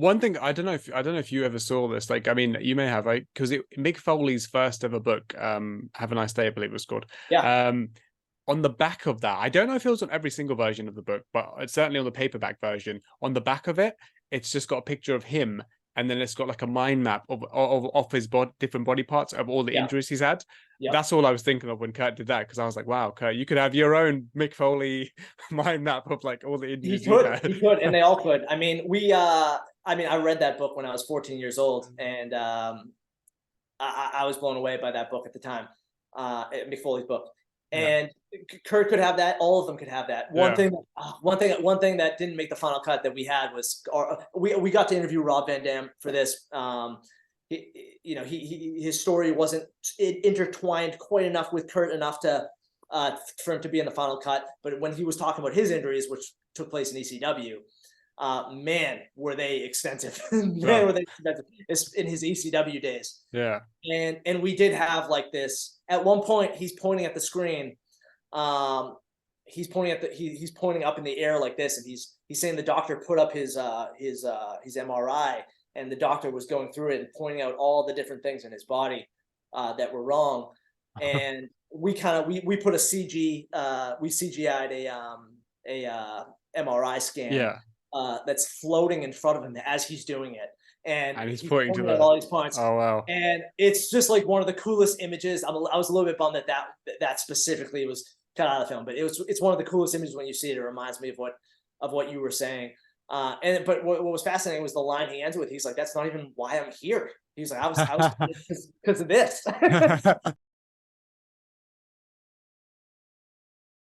one thing I don't know if you ever saw this. Like, I mean, you may have, like, because Mick Foley's first ever book, "Have a Nice Day," I believe it was called. Yeah. Um, on the back of that, I don't know if it was on every single version of the book, but it's certainly on the paperback version. On the back of it, it's just got a picture of him, and then it's got like a mind map of his different body parts of all the Yeah. injuries he's had. Yep. That's all I was thinking of when Kurt did that, because I was like, wow, Kurt, you could have your own Mick Foley mind map of like all the injuries you've had. He could, and they all could. I mean, I read that book when I was 14 years old, and I was blown away by that book at the time, Mick Foley's book. Yeah, And Kurt could have that. All of them could have that. yeah. One thing that didn't make the final cut that we had was, we got to interview Rob Van Dam for this. His story wasn't intertwined quite enough with Kurt enough to for him to be in the final cut. But when he was talking about his injuries, which took place in ECW, man, were they extensive. Man, were they extensive. It's in his ECW days. Yeah. And we did have like this. At one point, he's pointing at the screen. He's pointing up in the air like this, and he's saying the doctor put up his MRI, and the doctor was going through it and pointing out all the different things in his body that were wrong. And we put a we CGI'd a MRI scan, Yeah. that's floating in front of him as he's doing it, and And he's he's pointing to pointing at the. all these points. Oh wow. And it's just like one of the coolest images. I was a little bit bummed that specifically was cut out of the film, but it's one of the coolest images when you see it. It reminds me of what you were saying. But what was fascinating was the line he ends with. He's like, "That's not even why I'm here." He's like, "I was because of this."